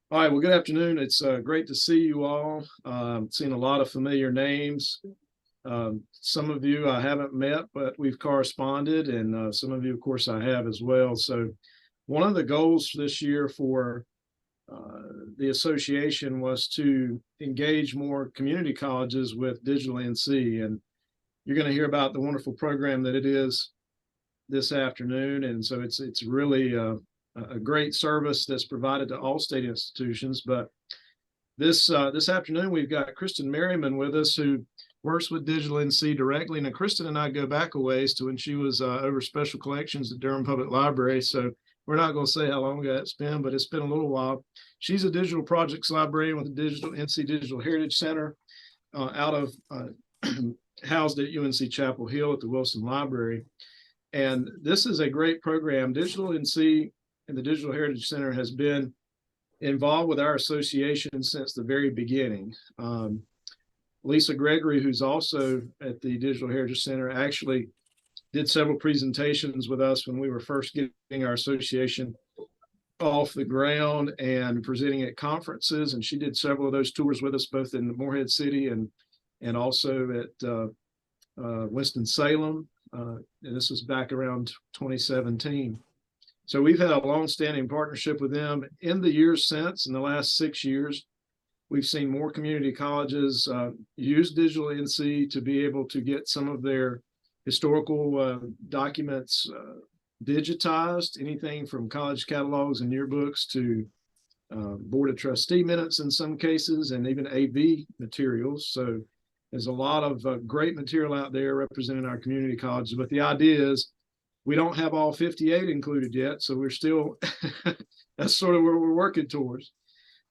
All right, well, good afternoon. It's great to see you all. Seen a lot of familiar names. Some of you I haven't met, but we've corresponded, and some of you, of course, I have as well. So one of the goals this year for the association was to engage more community colleges with DigitalNC, and you're going to hear about the wonderful program that it is this afternoon. And so it's really a great service that's provided to all state institutions. But this afternoon, we've got Kristen Merryman with us, who works with DigitalNC directly. Now, Kristen and I go back a ways to when she was over special collections at Durham Public Library. So we're not going to say how long ago it's been, but it's been a little while. She's a digital projects librarian with the NC Digital Heritage Center out of housed at UNC Chapel Hill at the Wilson Library. And this is a great program. DigitalNC and the Digital Heritage Center has been involved with our association since the very beginning. Lisa Gregory, who's also at the Digital Heritage Center, actually did several presentations with us when we were first getting our association off the ground and presenting at conferences. And she did several of those tours with us, both in Morehead City and also at Winston-Salem. And this was back around 2017. So we've had a long-standing partnership with them. In the years since, in the last 6 years, we've seen more community colleges use DigitalNC to be able to get some of their historical documents digitized, anything from college catalogs and yearbooks to Board of Trustee minutes in some cases, and even AV materials. So there's a lot of great material out there representing our community colleges. But the idea is, we don't have all 58 included yet, so we're still, that's sort of where we're working towards.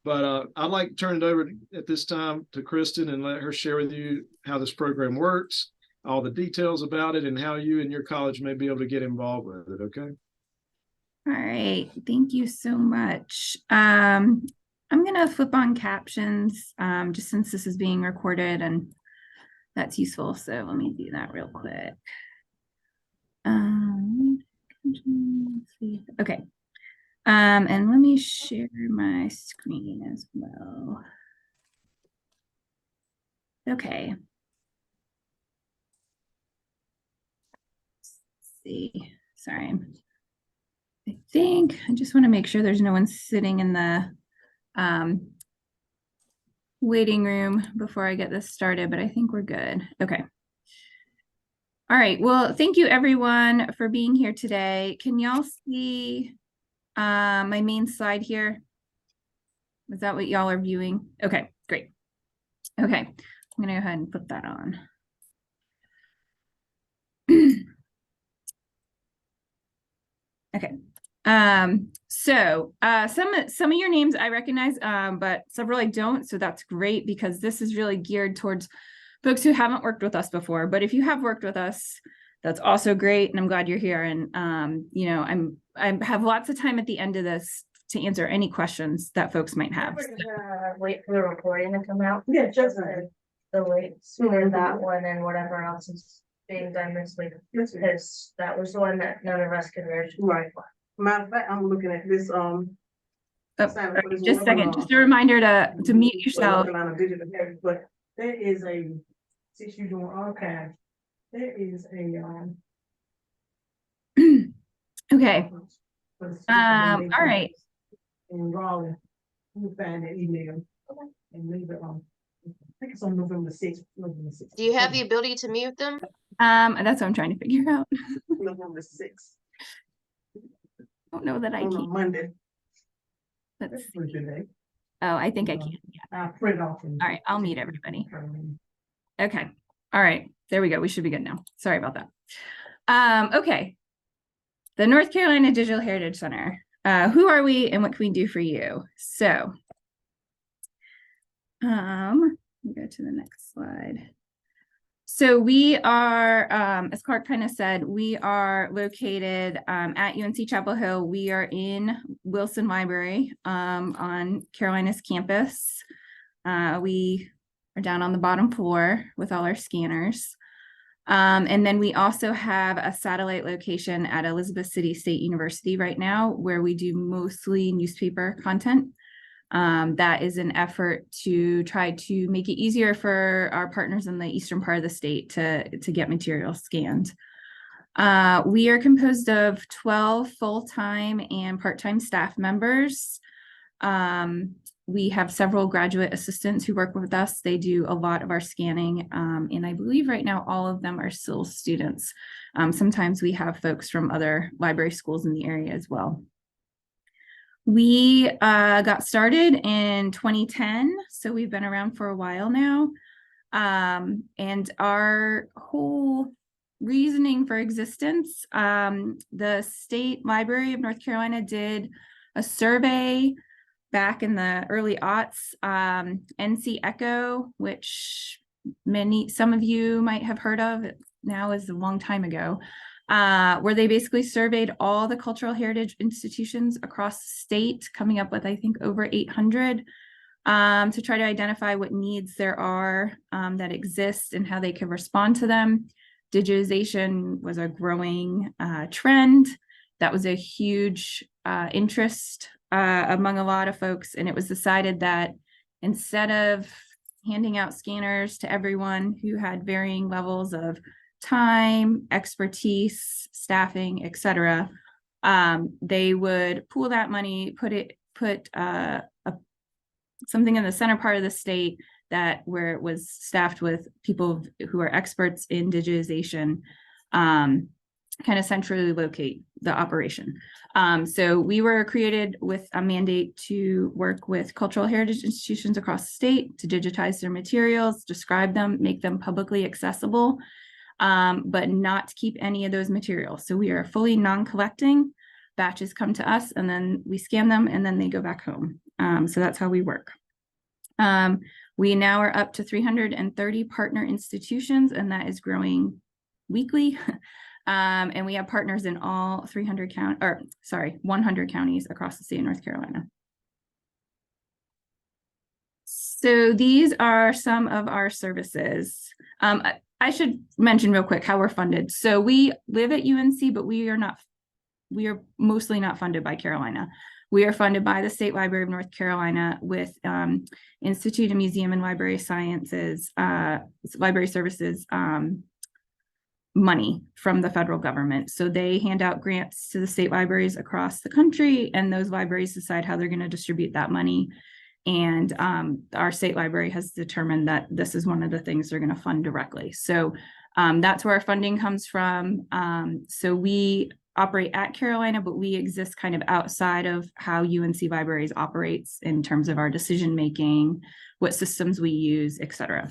But I'd like to turn it over at this time to Kristen and let her share with you how this program works, all the details about it, and how you and your college may be able to get involved with it, okay? All right, thank you so much. I'm gonna flip on captions just since this is being recorded and that's useful. So let me do that real quick. Okay. And let me share my screen as well. Okay. Let's see. Sorry. I think I just want to make sure there's no one sitting in the waiting room before I get this started, but I think we're good. Okay. All right. Well, thank you everyone for being here today. Can y'all see my main slide here? Is that what y'all are viewing? Okay, great. Okay, I'm gonna go ahead and put that on. Okay. So some of your names I recognize, but several I don't. So that's great because this is really geared towards folks who haven't worked with us before. But if you have worked with us, that's also great, and I'm glad you're here. And you know, I have lots of time at the end of this to answer any questions that folks might have. Wait for the recording to come out. Yeah, just the wait for that one and whatever else is being done this week, because that was the one that none of us could reach. Right. Matter of fact, I'm looking at this. Just a second. Just a reminder to mute yourself. But there is a, since you're doing archive, there is a okay. All right. In Raleigh, you find that email and leave it on. I think it's on November 6th. Do you have the ability to mute them? That's what I'm trying to figure out. November 6th. I don't know that I can. On Monday. Let's see. Oh, I think I can. Yeah. I'll print off. All right, I'll meet everybody. Okay. All right. There we go. We should be good now. Sorry about that. Okay. The North Carolina Digital Heritage Center. Who are we and what can we do for you? So, let me go to the next slide. So we are, as Clark kind of said, we are located at UNC Chapel Hill. We are in Wilson Library on Carolina's campus. We are down on the bottom floor with all our scanners. And then we also have a satellite location at Elizabeth City State University right now, where we do mostly newspaper content. That is an effort to try to make it easier for our partners in the eastern part of the state to get materials scanned. We are composed of 12 full-time and part-time staff members. We have several graduate assistants who work with us. They do a lot of our scanning, and I believe right now all of them are still students. Sometimes we have folks from other library schools in the area as well. We got started in 2010, so we've been around for a while now. And our whole reasoning for existence, the State Library of North Carolina did a survey back in the early aughts, NCCCAA, which some of you might have heard of. It now is a long time ago, where they basically surveyed all the cultural heritage institutions across the state, coming up with, I think, over 800, to try to identify what needs there are that exist and how they can respond to them. Digitization was a growing trend. That was a huge interest among a lot of folks, and it was decided that instead of handing out scanners to everyone who had varying levels of time, expertise, staffing, etc., they would pool that money, put something in the center part of the state where it was staffed with people who are experts in digitization, kind of centrally locate the operation. So we were created with a mandate to work with cultural heritage institutions across the state to digitize their materials, describe them, make them publicly accessible, but not to keep any of those materials. So we are fully non-collecting. Batches come to us and then we scan them and then they go back home. So that's how we work. We now are up to 330 partner institutions, and that is growing weekly. And we have partners in all 100 counties across the state of North Carolina. So these are some of our services. I should mention real quick how we're funded. So we live at UNC, but we are mostly not funded by Carolina. We are funded by the State Library of North Carolina with Institute of Museum and Library Sciences, Library Services money from the federal government. So they hand out grants to the state libraries across the country, and those libraries decide how they're going to distribute that money. And our state library has determined that this is one of the things they're going to fund directly. So that's where our funding comes from. So we operate at Carolina, but we exist kind of outside of how UNC Libraries operates in terms of our decision-making, what systems we use, et cetera.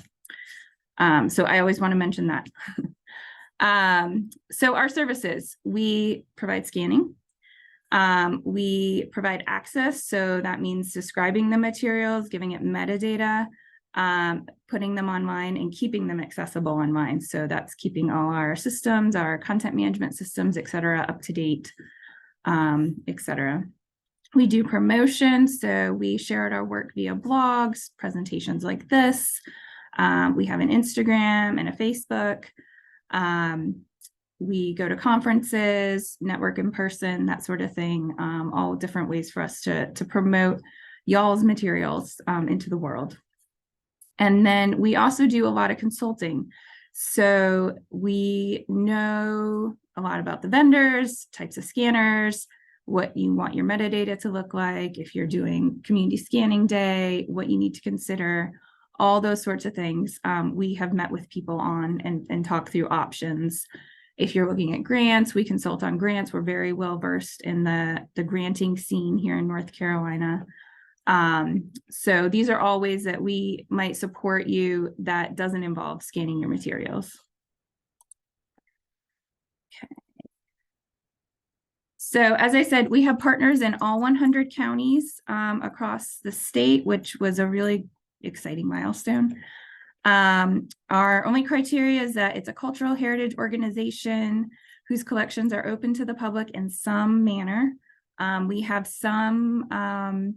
So I always want to mention that. So our services, we provide scanning. We provide access. So that means describing the materials, giving it metadata, putting them online and keeping them accessible online. So that's keeping all our systems, our content management systems, et cetera, up to date, et cetera. We do promotion. So we shared our work via blogs, presentations like this. We have an Instagram and a Facebook. We go to conferences, network in person, that sort of thing, all different ways for us to promote y'all's materials into the world. And then we also do a lot of consulting. So we know a lot about the vendors, types of scanners, what you want your metadata to look like, if you're doing community scanning day, what you need to consider, all those sorts of things. We have met with people on and talked through options. If you're looking at grants, we consult on grants. We're very well versed in the granting scene here in North Carolina. So these are all ways that we might support you that doesn't involve scanning your materials. Okay. So as I said, we have partners in all 100 counties across the state, which was a really exciting milestone. Our only criteria is that it's a cultural heritage organization whose collections are open to the public in some manner. We have some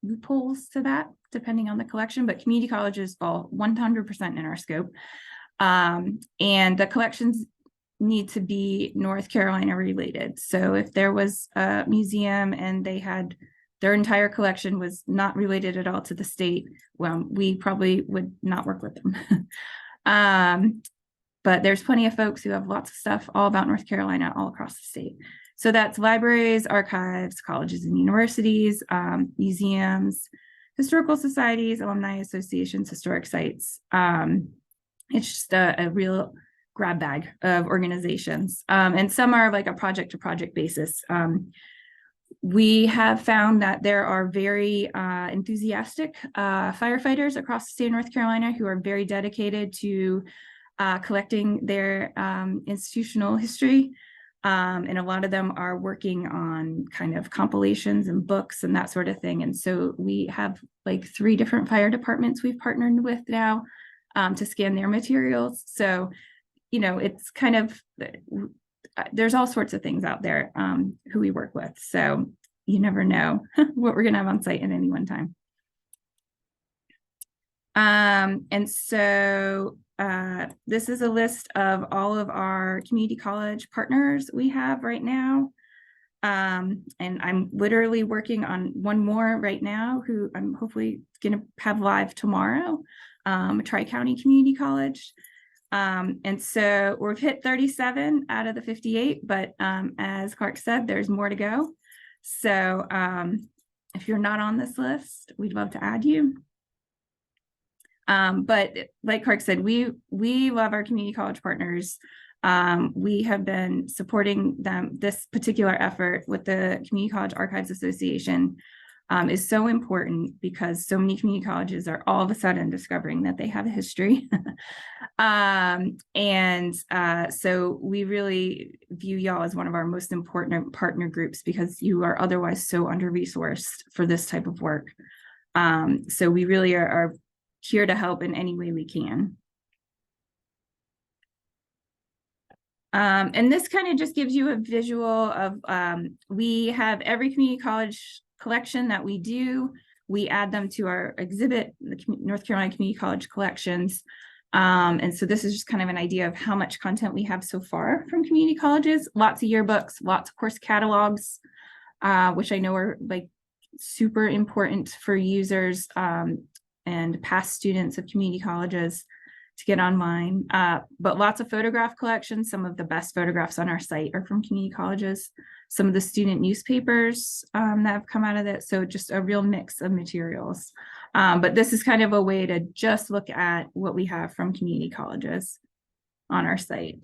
loopholes to that, depending on the collection, but community colleges fall 100% in our scope. And the collections need to be North Carolina related. So if there was a museum and they had their entire collection was not related at all to the state, well, we probably would not work with them. But there's plenty of folks who have lots of stuff all about North Carolina all across the state. So that's libraries, archives, colleges and universities, museums, historical societies, alumni associations, historic sites. It's just a real grab bag of organizations. And some are like a project to project basis. We have found that there are very enthusiastic firefighters across the state of North Carolina who are very dedicated to collecting their institutional history. And a lot of them are working on kind of compilations and books and that sort of thing. And so we have like 3 different fire departments we've partnered with now to scan their materials. So, you know, it's kind of, there's all sorts of things out there who we work with. So you never know what we're going to have on site at any one time. And so this is a list of all of our community college partners we have right now. And I'm literally working on one more right now who I'm hopefully going to have live tomorrow, Tri-County Community College. And so we've hit 37 out of the 58, but as Clark said, there's more to go. So if you're not on this list, we'd love to add you. But like Clark said, we love our community college partners. We have been supporting them. This particular effort with the Community College Archives Association is so important because so many community colleges are all of a sudden discovering that they have a history. So we really view y'all as one of our most important partner groups because you are otherwise so under-resourced for this type of work. So we really are here to help in any way we can. And this kind of just gives you a visual of, we have every community college collection that we do. We add them to our exhibit, the North Carolina Community College collections. And so this is just kind of an idea of how much content we have so far from community colleges, lots of yearbooks, lots of course catalogs, which I know are like super important for users and past students of community colleges to get online, but lots of photograph collections. Some of the best photographs on our site are from community colleges, some of the student newspapers that have come out of that. So just a real mix of materials. But this is kind of a way to just look at what we have from community colleges on our site.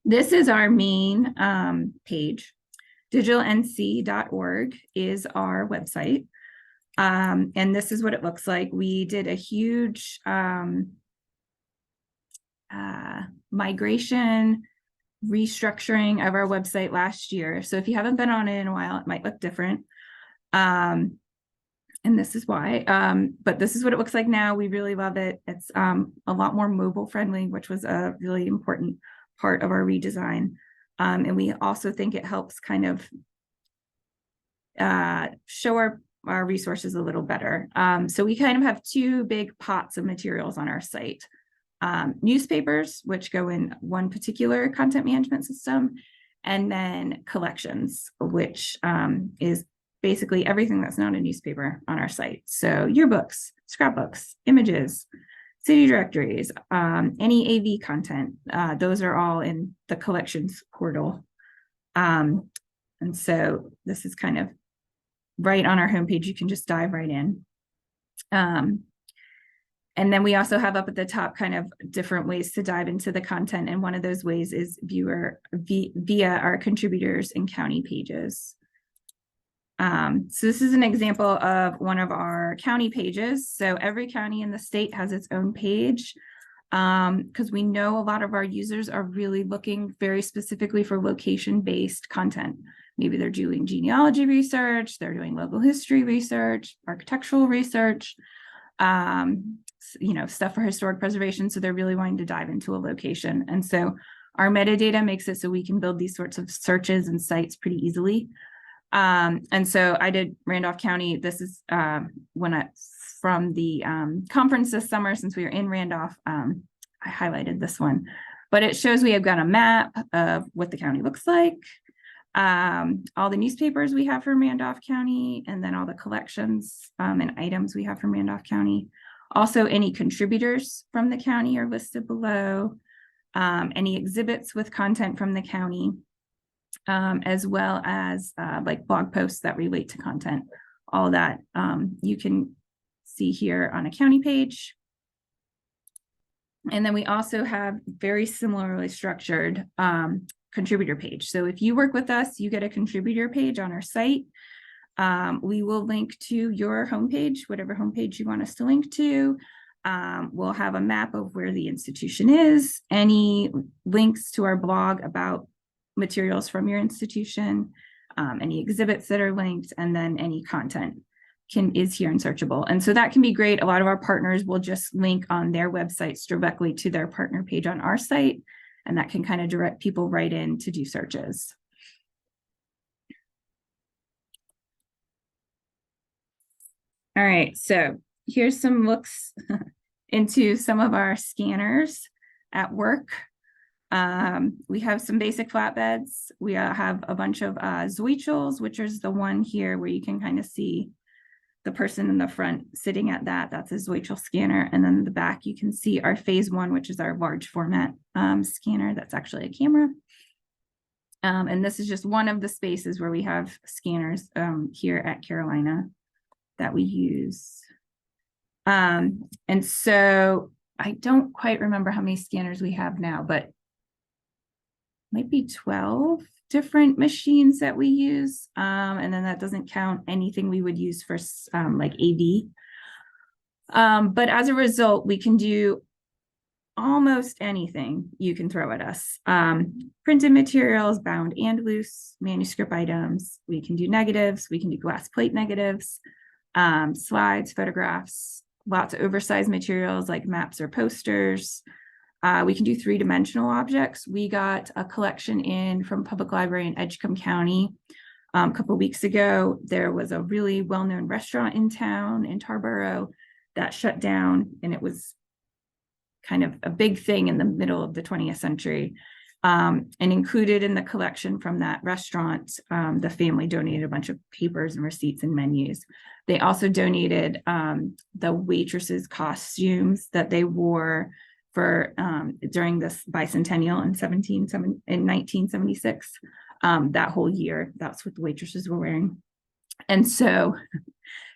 This is our main page. DigitalNC.org is our website. And this is what it looks like. We did a huge migration restructuring of our website last year. So if you haven't been on it in a while, it might look different. And this is why, but this is what it looks like now. We really love it. It's a lot more mobile friendly, which was a really important part of our redesign. And we also think it helps kind of show our resources a little better. So we kind of have 2 big pots of materials on our site. Newspapers, which go in one particular content management system, and then collections, which is basically everything that's not a newspaper on our site. So yearbooks, scrapbooks, images, city directories, any AV content, those are all in the collections portal. And so this is kind of right on our homepage. You can just dive right in. And then we also have up at the top kind of different ways to dive into the content. And one of those ways is via our contributors and county pages. So this is an example of one of our county pages. So every county in the state has its own page because we know a lot of our users are really looking very specifically for location-based content. Maybe they're doing genealogy research, they're doing local history research, architectural research, you know, stuff for historic preservation. So they're really wanting to dive into a location. And so our metadata makes it so we can build these sorts of searches and sites pretty easily. And so I did Randolph County. This is from the conference this summer, since we were in Randolph, I highlighted this one, but it shows we have got a map of what the county looks like. all the newspapers we have from Randolph County, and then all the collections and items we have from Randolph County. Also, any contributors from the county are listed below, any exhibits with content from the county, as well as like blog posts that relate to content. All that you can see here on a county page. And then we also have very similarly structured contributor page. So if you work with us, you get a contributor page on our site. We will link to your homepage, whatever homepage you want us to link to. We'll have a map of where the institution is, any links to our blog about materials from your institution, any exhibits that are linked, and then any content is here and searchable. And so that can be great. A lot of our partners will just link on their websites directly to their partner page on our site, and that can kind of direct people right in to do searches. All right, so here's some looks into some of our scanners at work. We have some basic flatbeds. We have a bunch of Zoichels, which is the one here where you can kind of see the person in the front sitting at that. That's a Zoichel scanner. And then in the back, you can see our phase 1, which is our large format scanner. That's actually a camera. And this is just one of the spaces where we have scanners here at Carolina that we use. And so I don't quite remember how many scanners we have now, but might be 12 different machines that we use. And then that doesn't count anything we would use for like AV. But as a result, we can do almost anything you can throw at us. Printed materials, bound and loose, manuscript items. We can do negatives. We can do glass plate negatives, slides, photographs, lots of oversized materials like maps or posters. We can do 3-dimensional objects. We got a collection in from Public Library in Edgecombe County a couple of weeks ago. There was a really well-known restaurant in town in Tarboro that shut down, and it was kind of a big thing in the middle of the 20th century. And included in the collection from that restaurant, the family donated a bunch of papers and receipts and menus. They also donated the waitresses' costumes that they wore for during this bicentennial in 1976. That whole year, that's what the waitresses were wearing. And so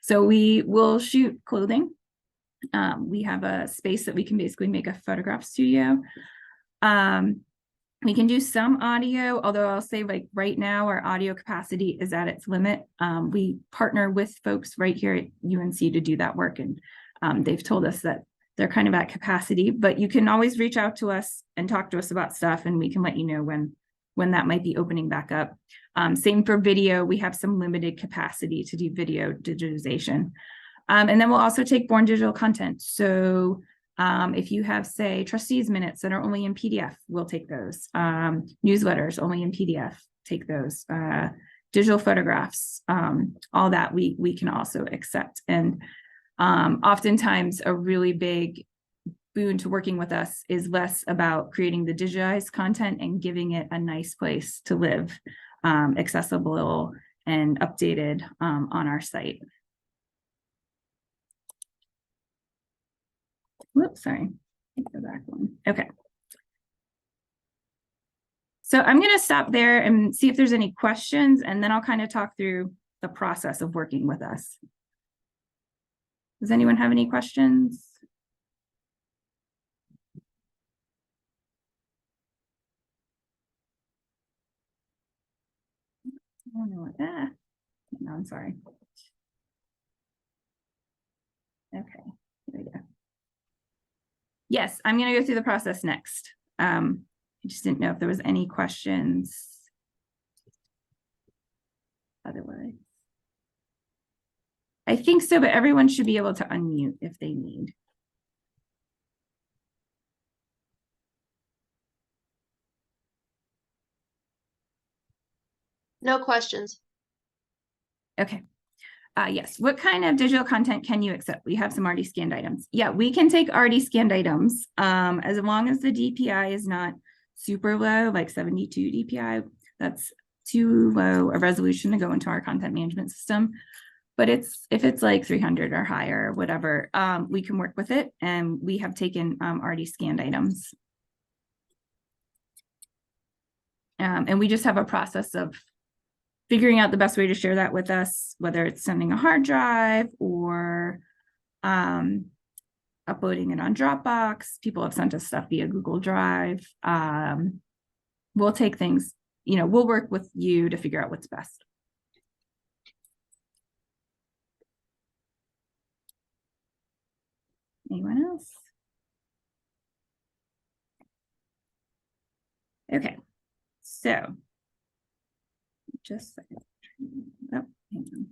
we will shoot clothing. We have a space that we can basically make a photograph studio. We can do some audio, although I'll say like right now our audio capacity is at its limit. We partner with folks right here at UNC to do that work, and they've told us that they're kind of at capacity, but you can always reach out to us and talk to us about stuff, and we can let you know when that might be opening back up. Same for video. We have some limited capacity to do video digitization. And then we'll also take born digital content. So if you have, say, trustees minutes that are only in PDF, we'll take those. Newsletters only in PDF, take those. Digital photographs, all that we can also accept. And oftentimes a really big boon to working with us is less about creating the digitized content and giving it a nice place to live, accessible and updated on our site. Whoops, sorry. Go back one. Okay. So I'm going to stop there and see if there's any questions, and then I'll kind of talk through the process of working with us. Does anyone have any questions? I don't know what that. No, I'm sorry. Okay, here we go. Yes, I'm going to go through the process next. I just didn't know if there was any questions. Otherwise, I think so, but everyone should be able to unmute if they need. No questions. Okay. Yes. What kind of digital content can you accept? We have some already scanned items. Yeah, we can take already scanned items as long as the DPI is not super low, like 72 DPI. That's too low a resolution to go into our content management system. But if it's like 300 or higher, whatever, we can work with it. And we have taken already scanned items. And we just have a process of figuring out the best way to share that with us, whether it's sending a hard drive or uploading it on Dropbox. People have sent us stuff via Google Drive. We'll take things, we'll work with you to figure out what's best. Anyone else? Okay, so just a second. Oh, hang on.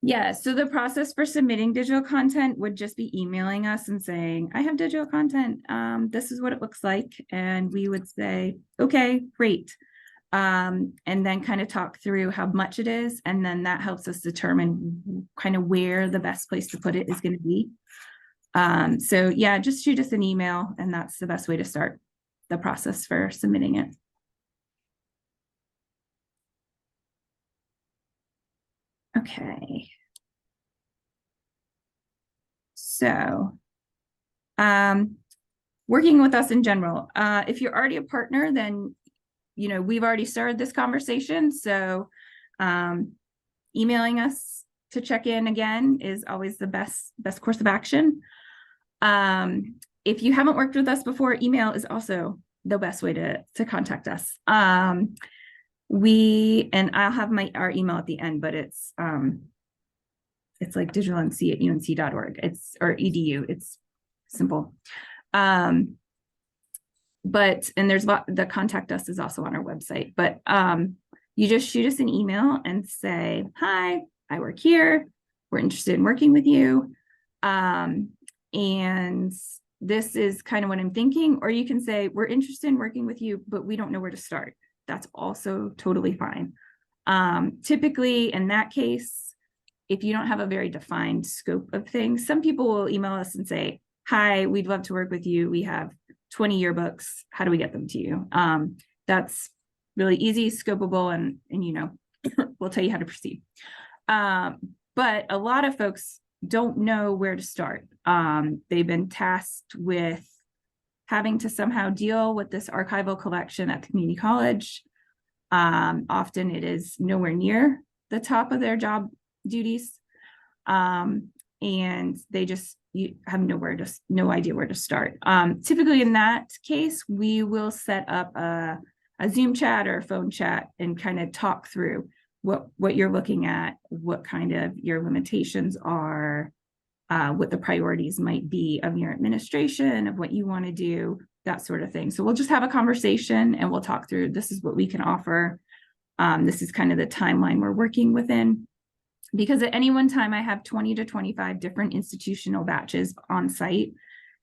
Yeah, so the process for submitting digital content would just be emailing us and saying, I have digital content. This is what it looks like. And we would say, okay, great. And then kind of talk through how much it is. And then that helps us determine kind of where the best place to put it is going to be. So yeah, just shoot us an email and that's the best way to start the process for submitting it. Okay. So, working with us in general, if you're already a partner, then, we've already started this conversation. So, emailing us to check in again is always the best course of action. If you haven't worked with us before, email is also the best way to contact us. And I'll have our email at the end, but it's like DigitalNC@unc.org. or edu. It's simple. And there's the contact us is also on our website, but you just shoot us an email and say, hi, I work here. We're interested in working with you. And this is kind of what I'm thinking. Or you can say, we're interested in working with you, but we don't know where to start. That's also totally fine. Typically in that case, if you don't have a very defined scope of things, some people will email us and say, hi, we'd love to work with you. We have 20 yearbooks. How do we get them to you? That's really easy, scopable, and we'll tell you how to proceed. But a lot of folks don't know where to start. They've been tasked with having to somehow deal with this archival collection at the community college. Often it is nowhere near the top of their job duties. And they just have no idea where to start. Typically in that case, we will set up a Zoom chat or a phone chat and kind of talk through what you're looking at, what kind of your limitations are, what the priorities might be of your administration, of what you want to do, that sort of thing. So we'll just have a conversation and we'll talk through, this is what we can offer. This is kind of the timeline we're working within. Because at any one time, I have 20 to 25 different institutional batches on site.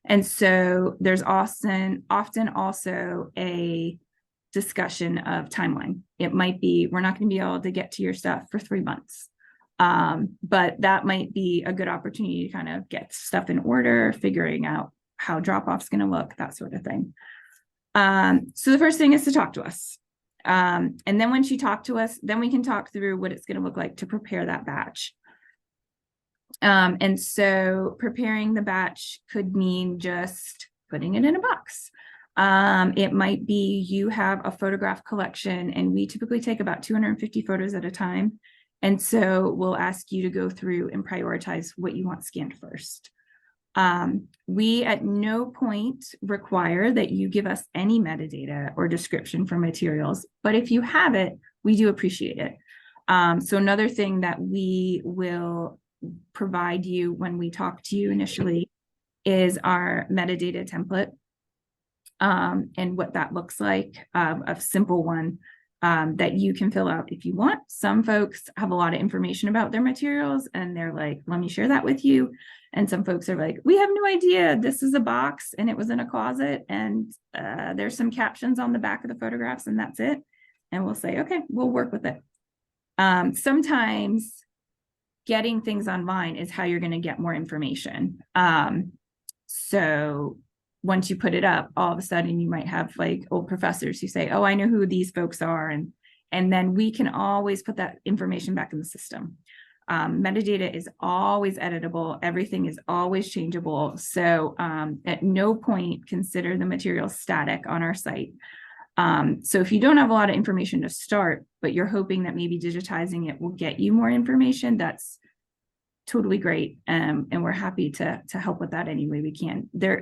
And so there's often also a discussion of timeline. It might be, we're not going to be able to get to your stuff for 3 months. But that might be a good opportunity to kind of get stuff in order, figuring out how drop-off is going to look, that sort of thing. So the first thing is to talk to us. And then once you talk to us, then we can talk through what it's going to look like to prepare that batch. And so preparing the batch could mean just putting it in a box. It might be you have a photograph collection and we typically take about 250 photos at a time. And so we'll ask you to go through and prioritize what you want scanned first. We at no point require that you give us any metadata or description for materials, but if you have it, we do appreciate it. So another thing that we will provide you when we talk to you initially is our metadata template, and what that looks like, a simple one that you can fill out if you want. Some folks have a lot of information about their materials and they're like, let me share that with you. And some folks are like, we have no idea. This is a box and it was in a closet and there's some captions on the back of the photographs and that's it. And we'll say, okay, we'll work with it. Sometimes getting things online is how you're going to get more information. So once you put it up, all of a sudden you might have like old professors who say, oh, I know who these folks are. And then we can always put that information back in the system. Metadata is always editable. Everything is always changeable. So at no point consider the material static on our site. So if you don't have a lot of information to start, but you're hoping that maybe digitizing it will get you more information, that's totally great. And we're happy to help with that any way we can. There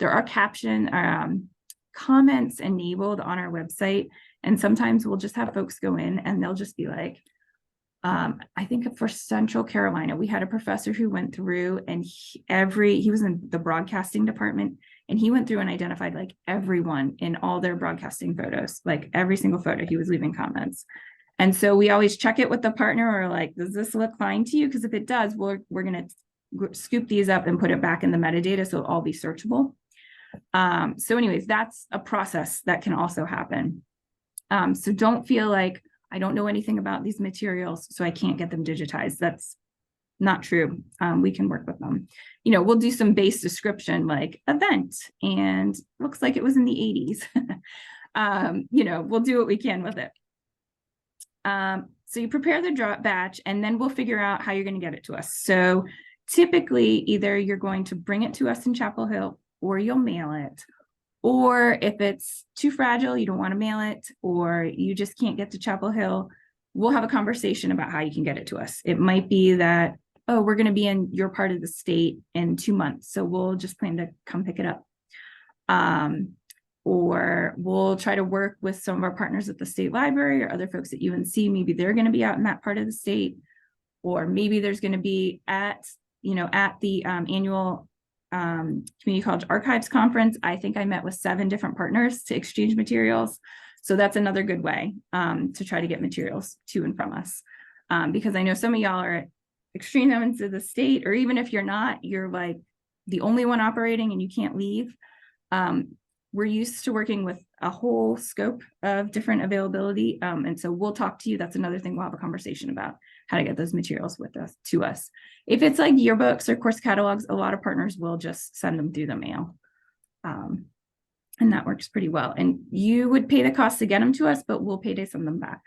are caption comments enabled on our website. And sometimes we'll just have folks go in and they'll just be like, I think for Central Carolina, we had a professor who went through and he was in the broadcasting department, and he went through and identified like everyone in all their broadcasting photos, like every single photo he was leaving comments. And so we always check it with the partner, or like, does this look fine to you? Because if it does, we're going to scoop these up and put it back in the metadata so it'll all be searchable. So anyways, that's a process that can also happen. So don't feel like I don't know anything about these materials, so I can't get them digitized. That's not true. We can work with them. You know, we'll do some base description like event, and looks like it was in the 80s. You know, we'll do what we can with it. So you prepare the drop batch, and then we'll figure out how you're going to get it to us. So typically, either you're going to bring it to us in Chapel Hill, or you'll mail it. Or if it's too fragile, you don't want to mail it, or you just can't get to Chapel Hill, we'll have a conversation about how you can get it to us. It might be that, oh, we're going to be in your part of the state in 2 months, so we'll just plan to come pick it up. Or we'll try to work with some of our partners at the state library or other folks at UNC. Maybe they're going to be out in that part of the state, or maybe there's going to be at the annual Community College Archives Conference. I think I met with 7 different partners to exchange materials. So that's another good way to try to get materials to and from us. Because I know some of y'all are at extreme ends of the state, or even if you're not, you're like the only one operating and you can't leave. We're used to working with a whole scope of different availability. And so we'll talk to you. That's another thing we'll have a conversation about, how to get those materials to us. If it's like yearbooks or course catalogs, a lot of partners will just send them through the mail. And that works pretty well. And you would pay the cost to get them to us, but we'll pay to send them back.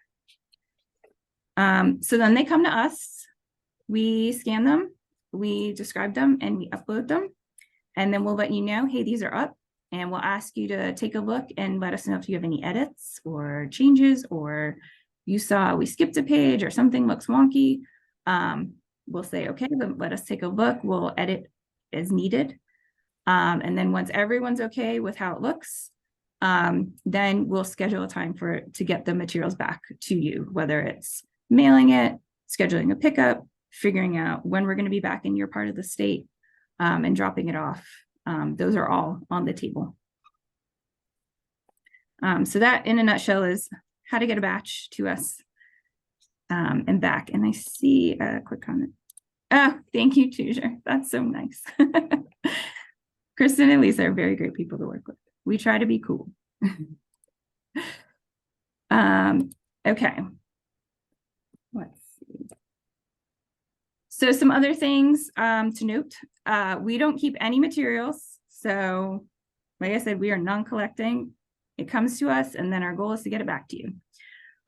So then they come to us, we scan them, we describe them, and we upload them. And then we'll let you know, hey, these are up. And we'll ask you to take a look and let us know if you have any edits or changes, or you saw we skipped a page or something looks wonky. We'll say, okay, let us take a look. We'll edit as needed. And then once everyone's okay with how it looks, then we'll schedule a time to get the materials back to you, whether it's mailing it, scheduling a pickup, figuring out when we're going to be back in your part of the state, and dropping it off. Those are all on the table. So that in a nutshell is how to get a batch to us and back. And I see a quick comment. Oh, thank you, Tuesday. That's so nice. Kristen and Lisa are very great people to work with. We try to be cool. Okay. Let's see. So some other things to note. We don't keep any materials. So like I said, we are non-collecting. It comes to us, and then our goal is to get it back to you.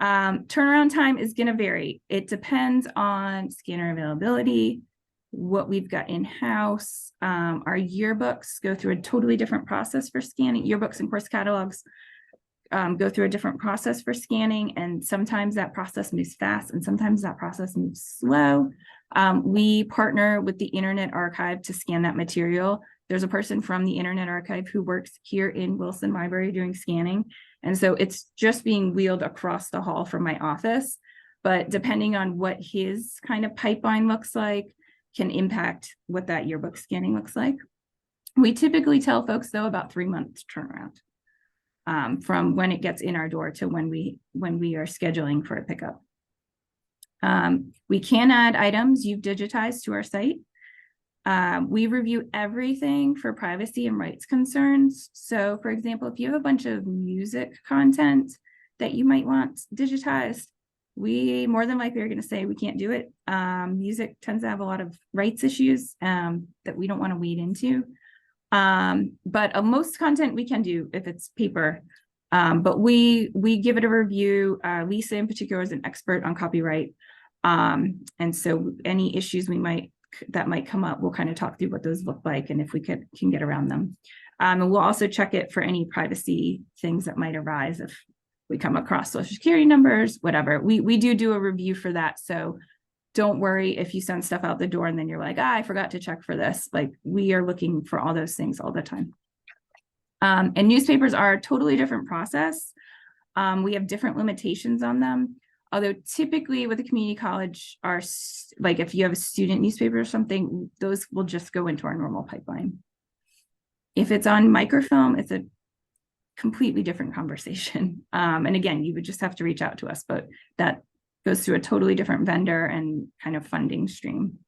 Turnaround time is going to vary. It depends on scanner availability, what we've got in-house. Our yearbooks go through a totally different process for scanning. Yearbooks and course catalogs go through a different process for scanning, and sometimes that process moves fast and sometimes that process moves slow. We partner with the Internet Archive to scan that material. There's a person from the Internet Archive who works here in Wilson Library doing scanning. And so it's just being wheeled across the hall from my office. But depending on what his kind of pipeline looks like, can impact what that yearbook scanning looks like. We typically tell folks, though, about 3 months turnaround from when it gets in our door to when we are scheduling for a pickup. We can add items you've digitized to our site. We review everything for privacy and rights concerns. So for example, if you have a bunch of music content that you might want digitized, we more than likely are going to say we can't do it. Music tends to have a lot of rights issues that we don't want to wade into. But most content we can do if it's paper. But we give it a review. Lisa in particular is an expert on copyright. And so any issues that might come up, we'll kind of talk through what those look like and if we can get around them. And we'll also check it for any privacy things that might arise if we come across social security numbers, whatever. We do a review for that. So don't worry if you send stuff out the door and then you're like, I forgot to check for this. Like, we are looking for all those things all the time. And newspapers are a totally different process. We have different limitations on them. Although typically with a community college, like if you have a student newspaper or something, those will just go into our normal pipeline. If it's on microfilm, it's a completely different conversation. And again, you would just have to reach out to us, but that goes through a totally different vendor and kind of funding stream.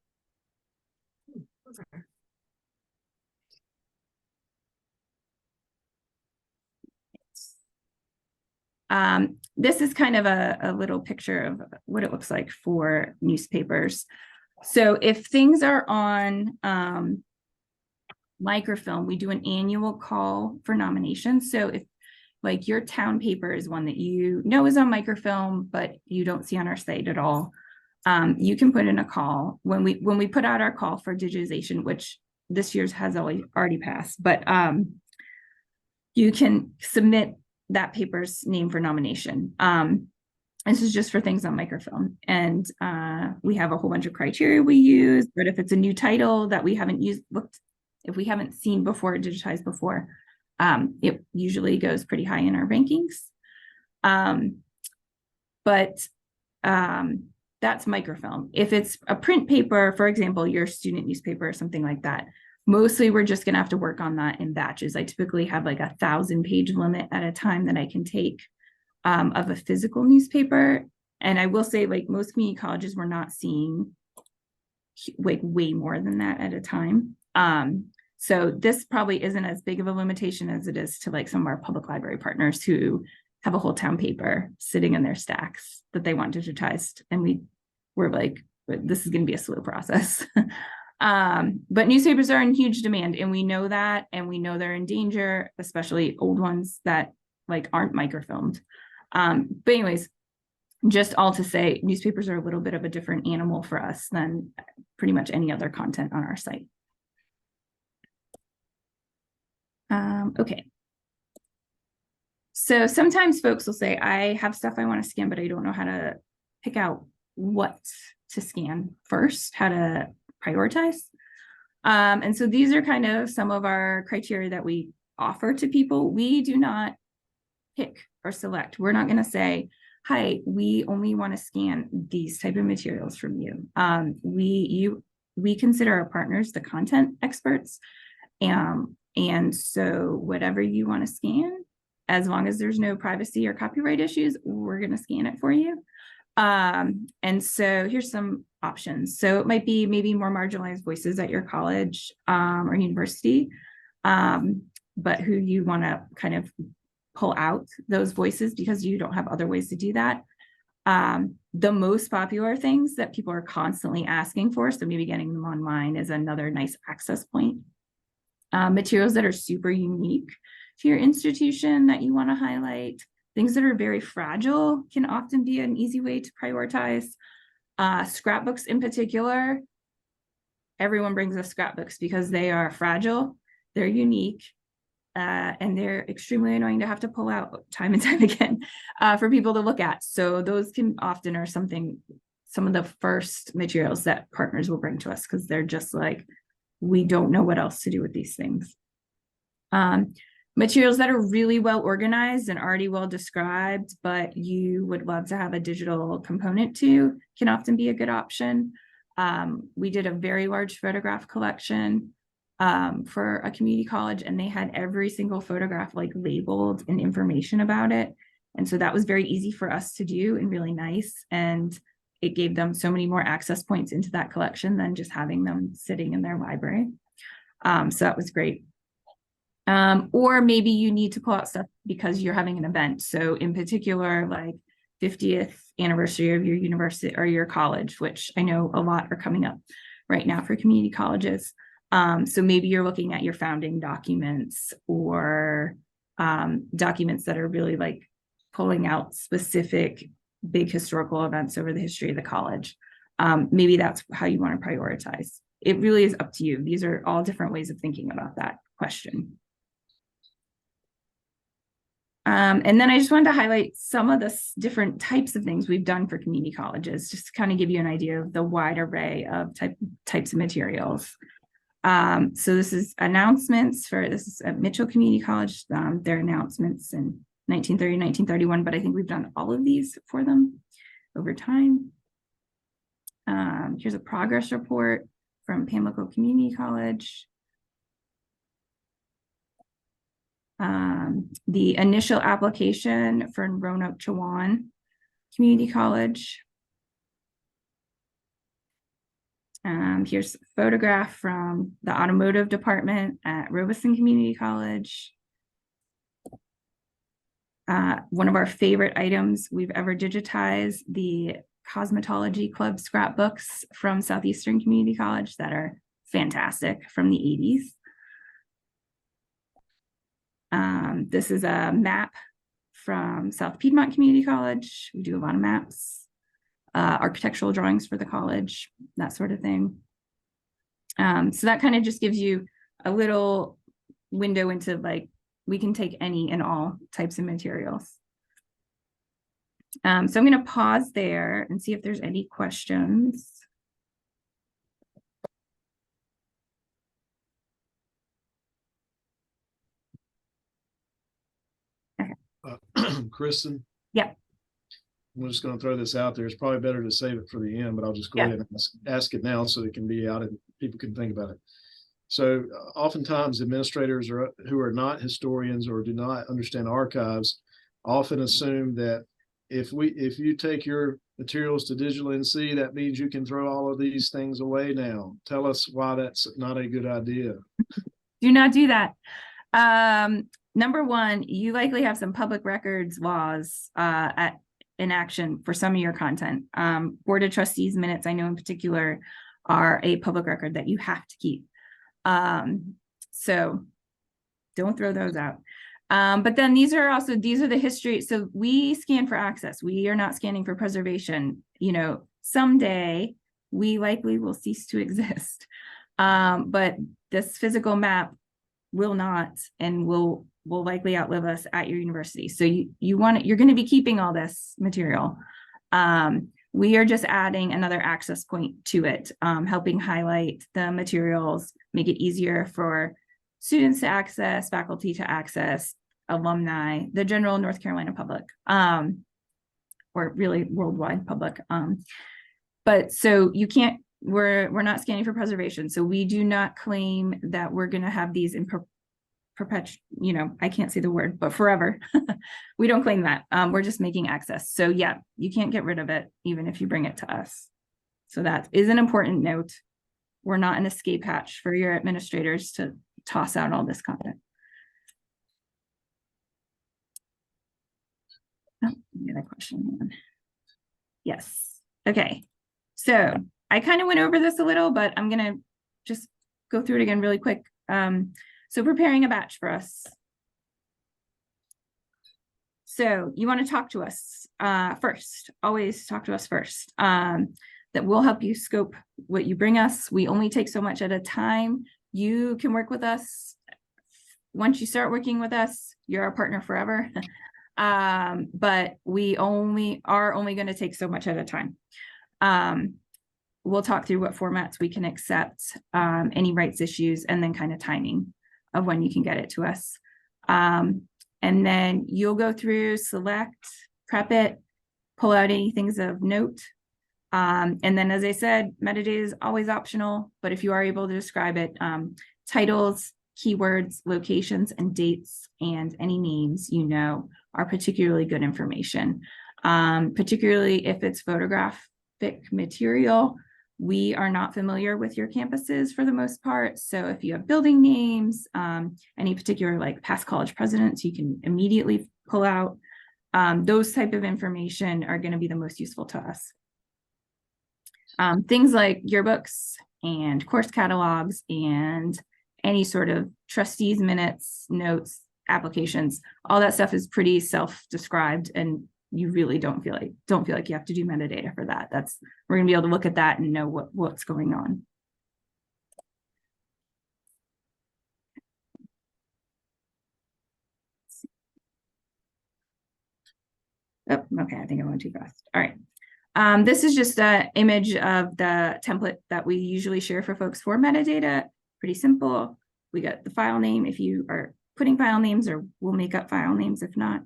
This is kind of a little picture of what it looks like for newspapers. So if things are on microfilm, we do an annual call for nominations. So if like your town paper is one that you know is on microfilm, but you don't see on our site at all, you can put in a call. When we put out our call for digitization, which this year's has already passed, but you can submit that paper's name for nomination. This is just for things on microfilm. And we have a whole bunch of criteria we use, but if it's a new title that we haven't if we haven't seen before, digitized before, it usually goes pretty high in our rankings. But that's microfilm. If it's a print paper, for example, your student newspaper or something like that, mostly we're just gonna have to work on that in batches. I typically have like 1,000-page limit at a time that I can take of a physical newspaper. And I will say, like, most community colleges, we're not seeing like way more than that at a time. So this probably isn't as big of a limitation as it is to like some of our public library partners who have a whole town paper sitting in their stacks that they want digitized. And we're like, this is going to be a slow process. But newspapers are in huge demand, and we know that, and we know they're in danger, especially old ones that like aren't microfilmed. But anyways, just all to say, newspapers are a little bit of a different animal for us than pretty much any other content on our site. Okay. So sometimes folks will say, I have stuff I want to scan, but I don't know how to pick out what to scan first, how to prioritize. And so these are kind of some of our criteria that we offer to people. We do not pick or select. We're not going to say, hi, we only want to scan these type of materials from you. We consider our partners the content experts. And so whatever you want to scan, as long as there's no privacy or copyright issues, we're going to scan it for you. And so here's some options. So it might be maybe more marginalized voices at your college or university, but who you want to kind of pull out those voices because you don't have other ways to do that. The most popular things that people are constantly asking for, so maybe getting them online is another nice access point. Materials that are super unique to your institution that you want to highlight. Things that are very fragile can often be an easy way to prioritize. Scrapbooks in particular, everyone brings us scrapbooks because they are fragile, they're unique, and they're extremely annoying to have to pull out time and time again for people to look at. So those can often are some of the first materials that partners will bring to us because they're just like, we don't know what else to do with these things. Materials that are really well organized and already well described, but you would love to have a digital component to, can often be a good option. We did a very large photograph collection for a community college, and they had every single photograph like labeled and information about it. And so that was very easy for us to do and really nice. And it gave them so many more access points into that collection than just having them sitting in their library. So that was great. Or maybe you need to pull out stuff because you're having an event. So in particular, like 50th anniversary of your university or your college, which I know a lot are coming up right now for community colleges. So maybe you're looking at your founding documents or documents that are really like pulling out specific big historical events over the history of the college. Maybe that's how you want to prioritize. It really is up to you. These are all different ways of thinking about that question. And then I just wanted to highlight some of the different types of things we've done for community colleges, just to kind of give you an idea of the wide array of types of materials. So this is announcements this is at Mitchell Community College, their announcements in 1930, 1931, but I think we've done all of these for them over time. Here's a progress report from Pamlico Community College. The initial application for Roanoke Chowan Community College. Here's a photograph from the automotive department at Robeson Community College. One of our favorite items we've ever digitized, the cosmetology club scrapbooks from Southeastern Community College that are fantastic from the 80s. This is a map from South Piedmont Community College. We do a lot of maps, architectural drawings for the college, that sort of thing. So that kind of just gives you a little window into like, we can take any and all types of materials. So I'm going to pause there and see if there's any questions. Kristen? Yeah. I'm just going to throw this out there. It's probably better to save it for the end, but I'll just go ahead and ask it now so it can be out and people can think about it. So oftentimes administrators who are not historians or do not understand archives often assume that if you take your materials to DigitalNC, that means you can throw all of these things away now. Tell us why that's not a good idea. Do not do that. Number one, you likely have some public records laws in action for some of your content. Board of Trustees minutes, I know in particular, are a public record that you have to keep. So don't throw those out. But then these are the history. So we scan for access. We are not scanning for preservation. You know, someday we likely will cease to exist. But this physical map will not, and will likely outlive us at your university. So you're going to be keeping all this material. We are just adding another access point to it, helping highlight the materials, make it easier for students to access, faculty to access, alumni, the general North Carolina public, or really worldwide public. But so you can't, we're not scanning for preservation. So we do not claim that we're going to have these in perpetual, I can't say the word, but forever. We don't claim that. We're just making access. So yeah, you can't get rid of it even if you bring it to us. So that is an important note. We're not an escape hatch for your administrators to toss out all this content. Oh, another question. Yes. Okay. So I kind of went over this a little, but I'm going to just go through it again really quick. So preparing a batch for us. So you want to talk to us first, always talk to us first. That will help you scope what you bring us. We only take so much at a time. You can work with us. Once you start working with us, you're our partner forever. But we are only going to take so much at a time. We'll talk through what formats we can accept, any rights issues, and then kind of timing of when you can get it to us. And then you'll go through, select, prep it, pull out any things of note. And then, as I said, metadata is always optional, but if you are able to describe it, titles, keywords, locations, and dates, and any names are particularly good information. Particularly if it's photographic material. We are not familiar with your campuses for the most part. So if you have building names, any particular like past college presidents, you can immediately pull out. Those type of information are going to be the most useful to us. Things like yearbooks and course catalogs and any sort of trustees minutes, notes, applications. All that stuff is pretty self-described, and you really don't feel like you have to do metadata for that. We're gonna be able to look at that and know what's going on. Oh, okay, I think I went too fast. All right. This is just an image of the template that we usually share for folks for metadata. Pretty simple. We got the file name if you are putting file names, or we'll make up file names if not.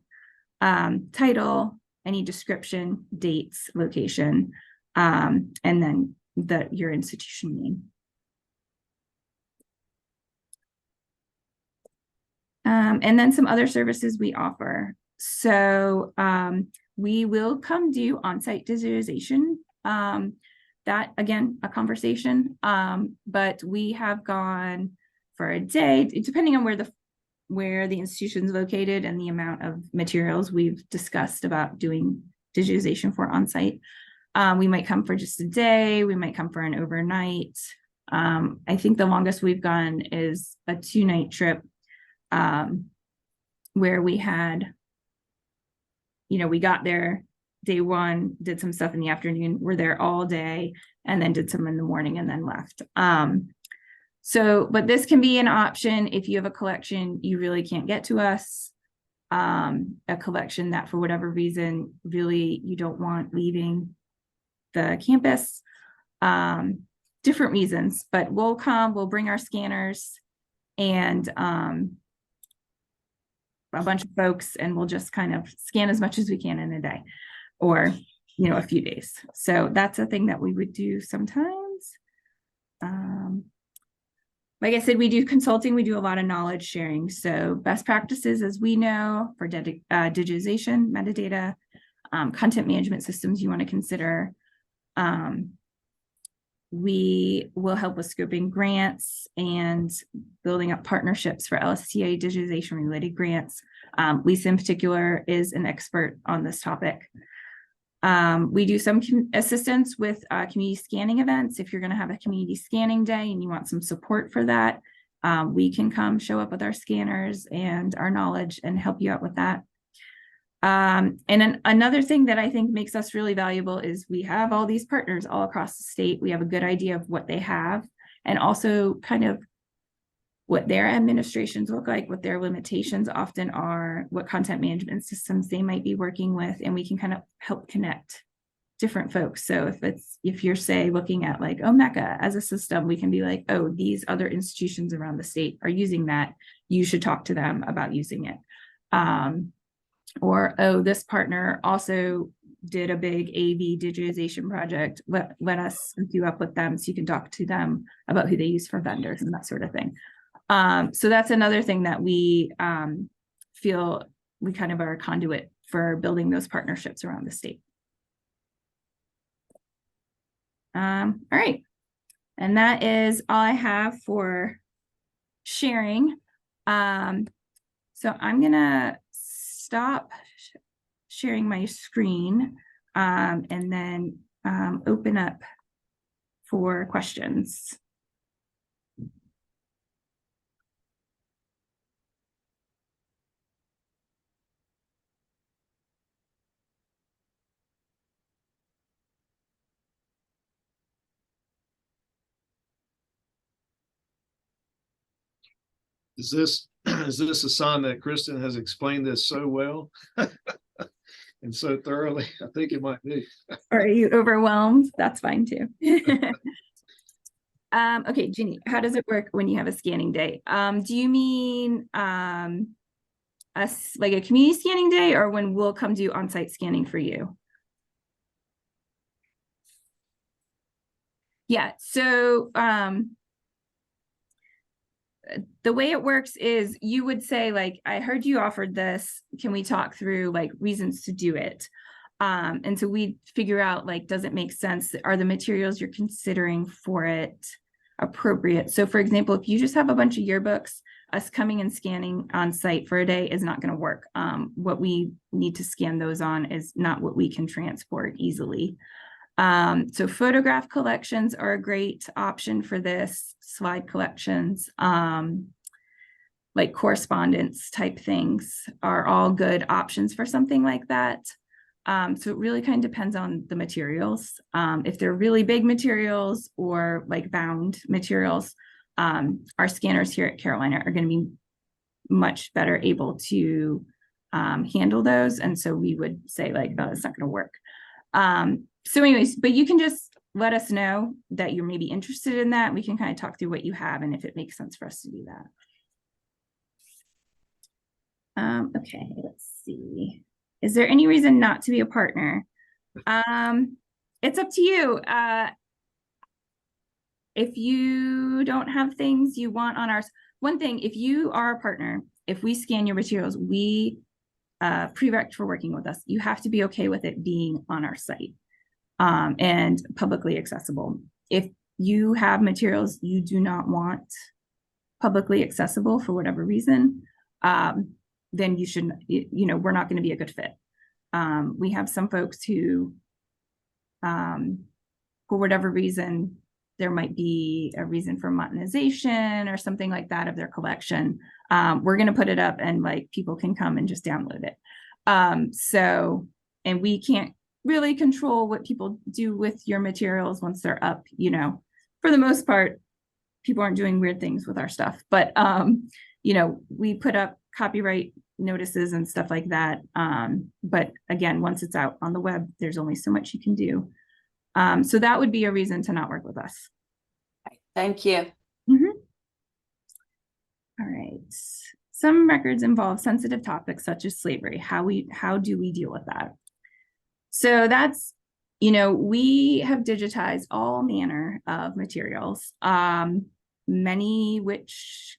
Title, any description, dates, location, and then your institution name. And then some other services we offer. So we will come do on-site digitization. That, again, a conversation, but we have gone for a day, depending on where the institution is located and the amount of materials we've discussed about doing digitization for on-site. We might come for just a day, we might come for an overnight. I think the longest we've gone is a 2-night trip, where we had, we got there day one, did some stuff in the afternoon, we're there all day, and then did some in the morning and then left. But this can be an option if you have a collection you really can't get to us, a collection that for whatever reason, really you don't want leaving the campus, different reasons, but we'll bring our scanners and a bunch of folks, and we'll just kind of scan as much as we can in a day or, a few days. So that's a thing that we would do sometimes. Like I said, we do consulting, we do a lot of knowledge sharing. So best practices, as we know, for digitization, metadata, content management systems you want to consider. We will help with scoping grants and building up partnerships for LSTA digitization related grants. Lisa in particular is an expert on this topic. We do some assistance with community scanning events. If you're going to have a community scanning day and you want some support for that, we can come show up with our scanners and our knowledge and help you out with that. And then another thing that I think makes us really valuable is we have all these partners all across the state. We have a good idea of what they have and also kind of what their administrations look like, what their limitations often are, what content management systems they might be working with, and we can kind of help connect different folks. So if you're say looking at like Omeka as a system, we can be like, oh, these other institutions around the state are using that. You should talk to them about using it. Or, oh, this partner also did a big AV digitization project. Let us hook you up with them so you can talk to them about who they use for vendors and that sort of thing. So that's another thing that we feel we kind of are a conduit for building those partnerships around the state. All right. And that is all I have for sharing. So I'm going to stop sharing my screen and then open up for questions. Is this a sign that Kristen has explained this so well and so thoroughly? I think it might be. Are you overwhelmed? That's fine too. Okay, Ginny, how does it work when you have a scanning day? Do you mean like a community scanning day, or when we'll come do on-site scanning for you? Yeah, so the way it works is you would say, like, I heard you offered this. Can we talk through like reasons to do it? And so we figure out, like, does it make sense? Are the materials you're considering for it appropriate? So for example, if you just have a bunch of yearbooks, us coming and scanning on site for a day is not going to work. What we need to scan those on is not what we can transport easily. So photograph collections are a great option for this, slide collections, like correspondence type things are all good options for something like that. So it really kind of depends on the materials. If they're really big materials or like bound materials, our scanners here at Carolina are going to be much better able to handle those. And so we would say like, oh, it's not going to work. So anyways, but you can just let us know that you're maybe interested in that. We can kind of talk through what you have and if it makes sense for us to do that. Okay, let's see. Is there any reason not to be a partner? It's up to you. If you don't have things you want on ours, one thing, if you are a partner, if we scan your materials, we prereq for working with us, you have to be okay with it being on our site and publicly accessible. If you have materials you do not want publicly accessible for whatever reason, then you shouldn't, you know, we're not going to be a good fit. We have some folks who, for whatever reason, there might be a reason for monetization or something like that of their collection. We're going to put it up and like people can come and just download it. And we can't really control what people do with your materials once they're up, you know, for the most part, people aren't doing weird things with our stuff, but, you know, we put up copyright notices and stuff like that. But again, once it's out on the web, there's only so much you can do. So that would be a reason to not work with us. Thank you. Mm-hmm. All right. Some records involve sensitive topics such as slavery. How do we deal with that? So that's, you know, we have digitized all manner of materials, many which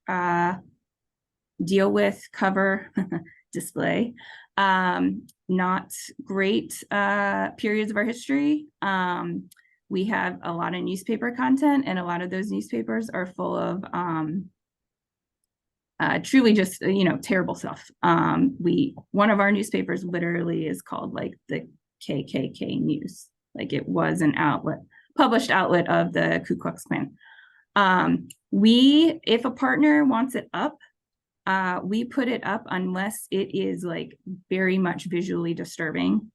deal with cover display, not great periods of our history. We have a lot of newspaper content, and a lot of those newspapers are full of truly just, you know, terrible stuff. One of our newspapers literally is called like the KKK News. Like it was an published outlet of the Ku Klux Klan. If a partner wants it up, we put it up unless it is like very much visually disturbing.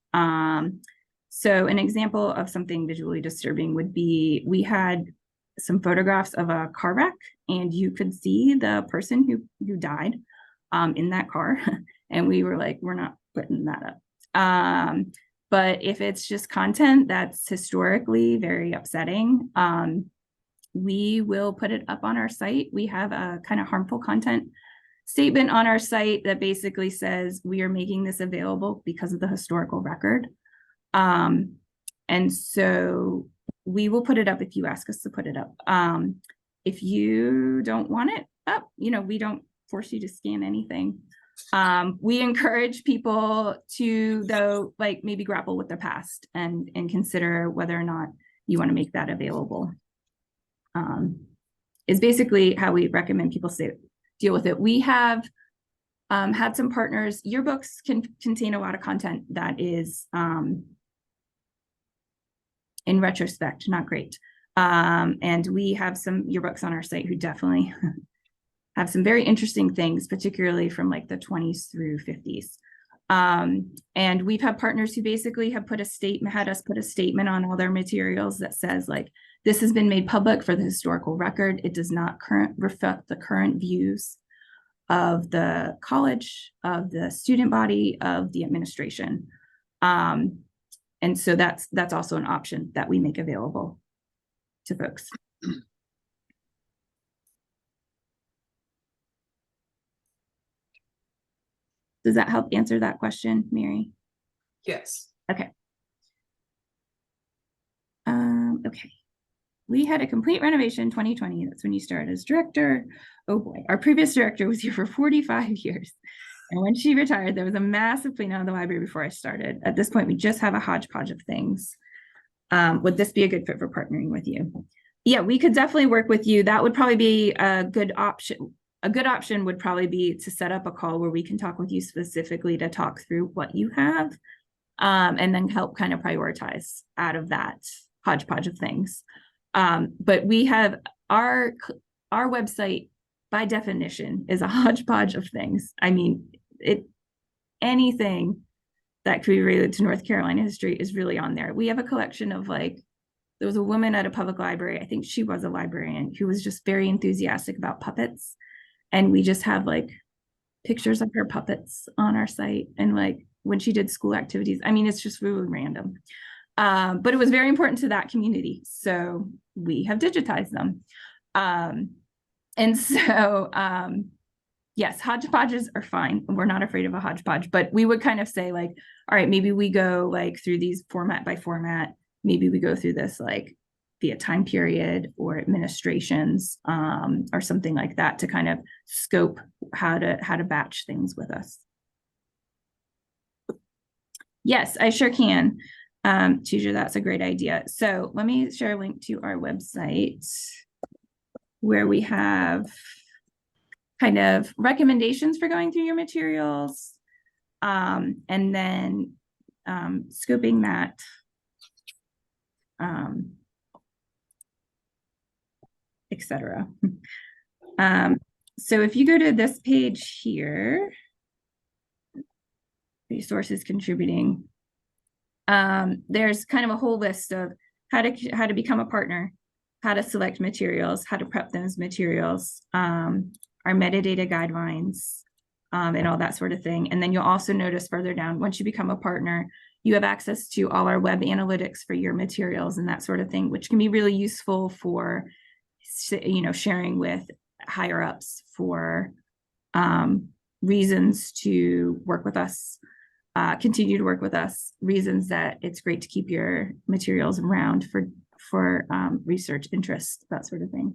So an example of something visually disturbing would be, we had some photographs of a car wreck and you could see the person who died in that car. And we were like, we're not putting that up. But if it's just content that's historically very upsetting, we will put it up on our site. We have a kind of harmful content statement on our site that basically says we are making this available because of the historical record. And so we will put it up if you ask us to put it up. If you don't want it up, you know, we don't force you to scan anything. We encourage people to, though, like maybe grapple with the past and consider whether or not you want to make that available. Is basically how we recommend people deal with it. We have had some partners. Yearbooks can contain a lot of content that is, in retrospect, not great. And we have some yearbooks on our site who definitely have some very interesting things, particularly from like the 20s through 50s. And we've had partners who basically have had us put a statement on all their materials that says like, this has been made public for the historical record. It does not reflect the current views of the college, of the student body, of the administration. And so that's also an option that we make available to folks. Does that help answer that question, Mary? Yes. Okay. Okay. We had a complete renovation in 2020. That's when you started as director. Oh boy, our previous director was here for 45 years. And when she retired, there was a massive clean out of the library before I started. At this point, we just have a hodgepodge of things. Would this be a good fit for partnering with you? Yeah, we could definitely work with you. That would probably be a good option. A good option would probably be to set up a call where we can talk with you specifically to talk through what you have. and then help kind of prioritize out of that hodgepodge of things. But we have our website by definition is a hodgepodge of things. I mean, anything that could be related to North Carolina history is really on there. We have a collection of like, there was a woman at a public library, I think she was a librarian, who was just very enthusiastic about puppets. And we just have like pictures of her puppets on our site. And like when she did school activities, I mean, it's just really random. But it was very important to that community. So we have digitized them. And so, yes, hodgepodges are fine. We're not afraid of a hodgepodge, but we would kind of say like, all right, maybe we go like through these format by format. Maybe we go through this like via time period or administrations, or something like that to kind of scope how to batch things with us. Yes, I sure can. Teacher, that's a great idea. So let me share a link to our website where we have kind of recommendations for going through your materials, and then scoping that. Etc. So if you go to this page here, resources contributing, there's kind of a whole list of how to become a partner, how to select materials, how to prep those materials, our metadata guidelines, and all that sort of thing. And then you'll also notice further down, once you become a partner, you have access to all our web analytics for your materials and that sort of thing, which can be really useful for, you know, sharing with higher ups for reasons to work with us, continue to work with us, reasons that it's great to keep your materials around for research interests, that sort of thing.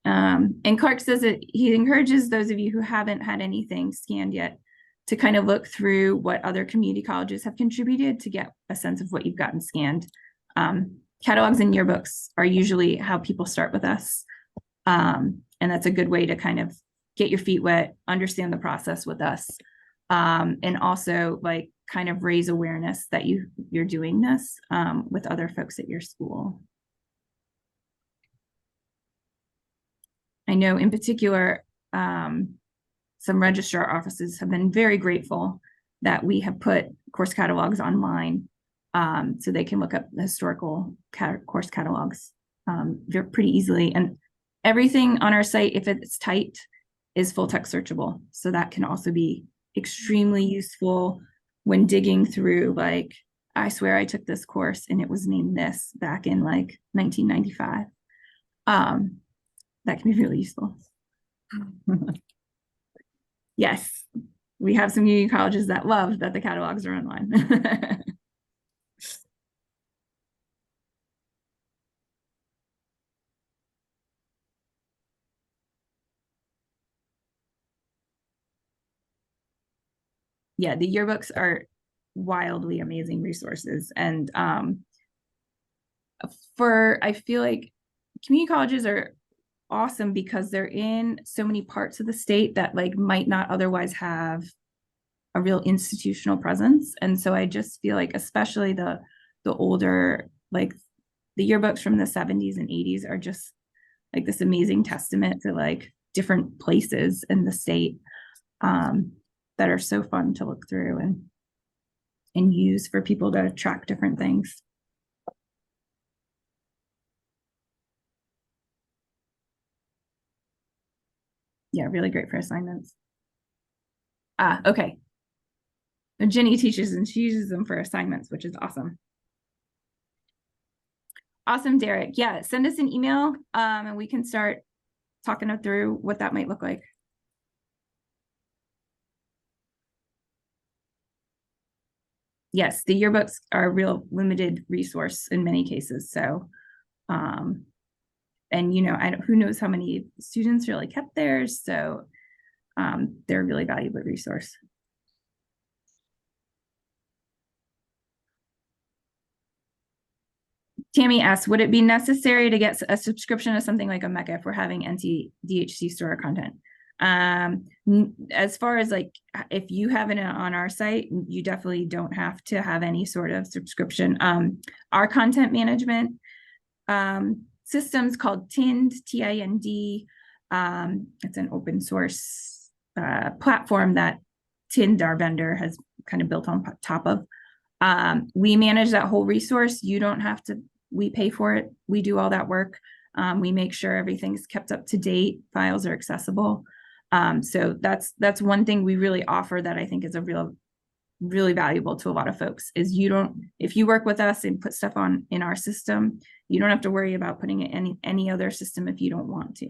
And Clark says that he encourages those of you who haven't had anything scanned yet to kind of look through what other community colleges have contributed to get a sense of what you've gotten scanned. Catalogs and yearbooks are usually how people start with us. And that's a good way to kind of get your feet wet, understand the process with us, and also like kind of raise awareness that you're doing this with other folks at your school. I know in particular, some registrar offices have been very grateful that we have put course catalogs online, so they can look up the historical course catalogs pretty easily. And everything on our site, if it's tight, is full text searchable. So that can also be extremely useful when digging through, like, I swear I took this course and it was named this back in like 1995. That can be really useful. Yes, we have some community colleges that love that the catalogs are online. Yeah, the yearbooks are wildly amazing resources. And I feel like community colleges are awesome because they're in so many parts of the state that like might not otherwise have a real institutional presence. And so I just feel like especially the older, like the yearbooks from the 70s and 80s are just like this amazing testament to like different places in the state that are so fun to look through and use for people to track different things. Yeah, really great for assignments. Okay. Jenny teaches and she uses them for assignments, which is awesome. Awesome, Derek. Yeah, send us an email and we can start talking through what that might look like. Yes, the yearbooks are a real limited resource in many cases. So, and you know, who knows how many students really kept theirs. So they're a really valuable resource. Tammy asks, would it be necessary to get a subscription to something like a Mecca if we're having NCDHC store content? As far as like, if you have it on our site, you definitely don't have to have any sort of subscription. Our content management system's called TIND, T-I-N-D. It's an open source platform that TIND, our vendor, has kind of built on top of. We manage that whole resource. You don't have to, we pay for it. We do all that work. We make sure everything's kept up to date, files are accessible. So that's one thing we really offer that I think is a really valuable to a lot of folks, is if you work with us and put stuff in our system, you don't have to worry about putting it in any other system if you don't want to.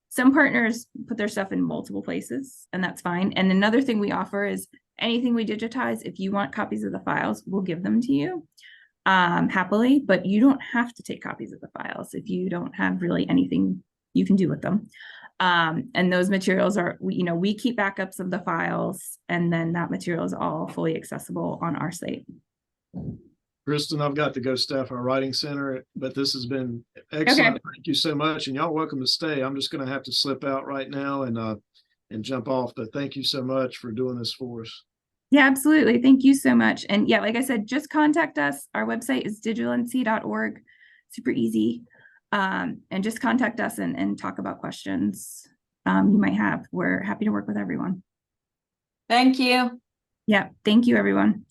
Some partners put their stuff in multiple places, and that's fine. And another thing we offer is anything we digitize, if you want copies of the files, we'll give them to you happily, but you don't have to take copies of the files if you don't have really anything you can do with them. And those materials are, we keep backups of the files, and then that material is all fully accessible on our site. Kristen, I've got to go staff our writing center, but this has been excellent. Okay. Thank you so much. And y'all welcome to stay. I'm just going to have to slip out right now and jump off, but thank you so much for doing this for us. Yeah, absolutely. Thank you so much. And yeah, like I said, just contact us. Our website is digitalnc.org. Super easy. And just contact us and talk about questions you might have. We're happy to work with everyone. Thank you. Yeah. Thank you, everyone.